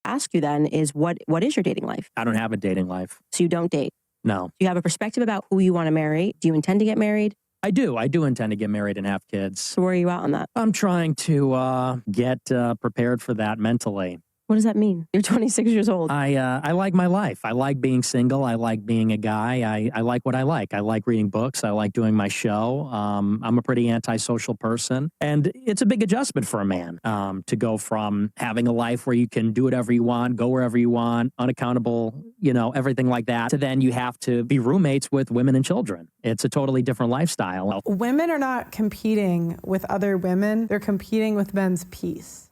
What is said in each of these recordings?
ask you then is what is your dating life? I don't have a dating life. So you don't date. No. Do you have a perspective about who you want to marry? Do you intend to get married? I do. I do intend to get married and have kids. So where are you at on that? I'm trying to get prepared for that mentally. What does that mean? You're 26 years old. I like my life. I like being single. I like being a guy. I like what I like. I like reading books. I like doing my show. I'm a pretty antisocial person. And it's a big adjustment for a man to go from having a life where you can do whatever you want, go wherever you want, unaccountable, everything like that, to then you have to be roommates with women and children. It's a totally different lifestyle. Women are not competing with other women. They're competing with men's peace.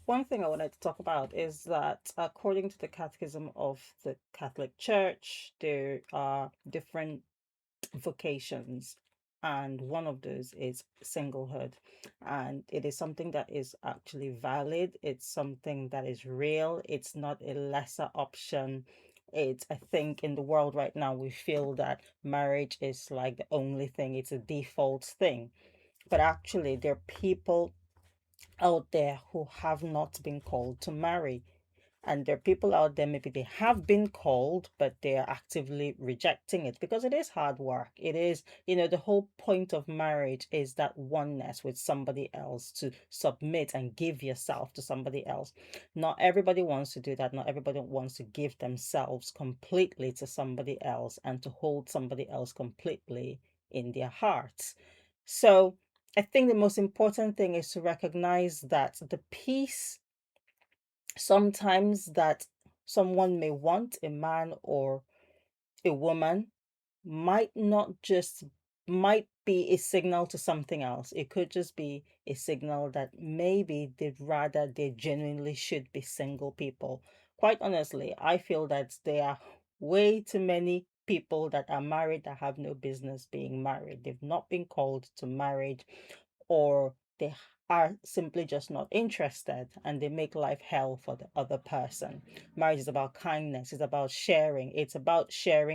One thing I wanted to talk about is that according to the Catechism of the Catholic Church, there are different vocations, and one of those is singlehood. And it is something that is actually valid, it's something that is real, it's not a lesser option. I think in the world right now, we feel that marriage is like the only thing, it's a default thing. But actually, there are people out there who have not been called to marry. And there are people out there, maybe they have been called, but they are actively rejecting it because it is hard work. It is, the whole point of marriage is that oneness with somebody else, to submit and give yourself to somebody else. Not everybody wants to do that. Not everybody wants to give themselves completely to somebody else and to hold somebody else completely in their hearts. So I think the most important thing is to recognize that the peace sometimes that someone may want, a man or a woman, might not just might be a signal to something else. It could just be a signal that maybe they genuinely should be single people. Quite honestly, I feel that there are way too many people that are married that have no business being married. They've not been called to marriage, or they are simply just not interested, and they make life hell for the other person. Marriage is about kindness, it's about sharing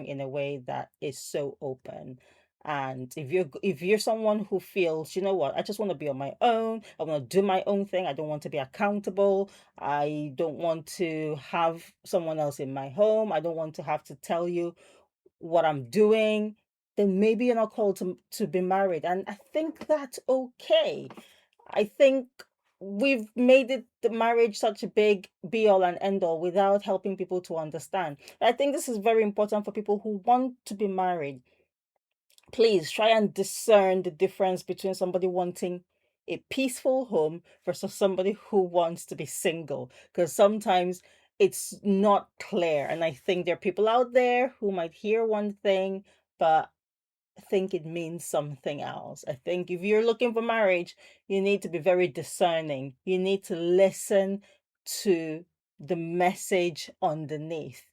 in a way that is so open. And if you're someone who feels, you know what, I just want to be on my own, I want to do my own thing, I don't want to be accountable, I don't want to have someone else in my home, I don't want to have to tell you what I'm doing, then maybe you're not called to be married. And I think that's okay. I think we've made the marriage such a big be all and end all without helping people to understand. I think this is very important for people who want to be married. Please try and discern the difference between somebody wanting a peaceful home versus somebody who wants to be single, because sometimes it's not clear. And I think there are people out there who might hear one thing, but think it means something else. I think if you're looking for marriage, you need to be very discerning. You need to listen to the message underneath.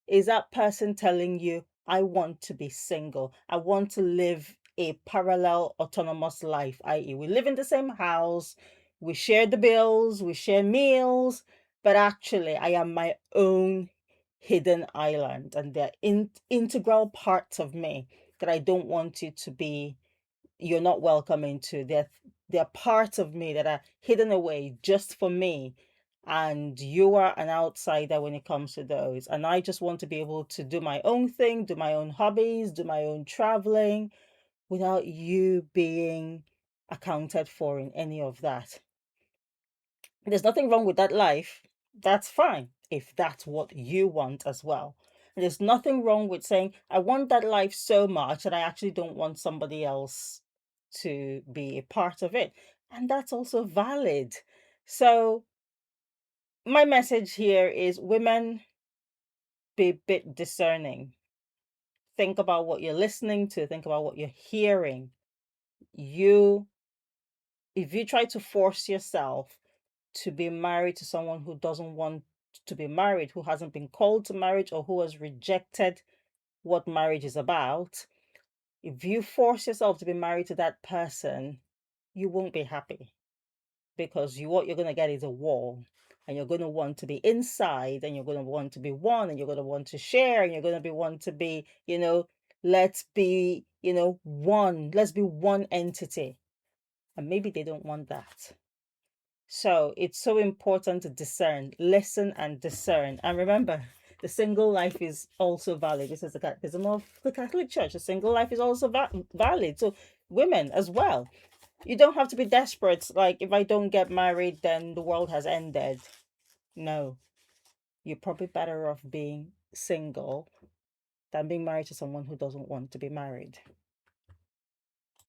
Is that person telling you, I want to be single, I want to live a parallel autonomous life, i.e., we live in the same house, we share the bills, we share meals, but actually, I am my own hidden island, and they're integral parts of me that I don't want you to be, you're not welcome into. They're parts of me that are hidden away just for me. And you are an outsider when it comes to those. And I just want to be able to do my own thing, do my own hobbies, do my own traveling without you being accounted for in any of that. There's nothing wrong with that life. That's fine if that's what you want as well. And there's nothing wrong with saying, I want that life so much that I actually don't want somebody else to be a part of it. And that's also valid. So, my message here is, women, be a bit discerning. Think about what you're listening to, think about what you're hearing. If you try to force yourself to be married to someone who doesn't want to be married, who hasn't been called to marriage, or who has rejected what marriage is about, if you force yourself to be married to that person, you won't be happy, because what you're going to get is a wall, and you're going to want to be inside, and you're going to want to be one, and you're going to want to share, and you're going to want to be, let's be, one, let's be one entity. And maybe they don't want that. So it's so important to discern, listen and discern. And remember, the single life is also valid. This is the Catechism of the Catholic Church. The single life is also valid. So women as well. You don't have to be desperate. Like, if I don't get married, then the world has ended. No, you're probably better off being single than being married to someone who doesn't want to be married.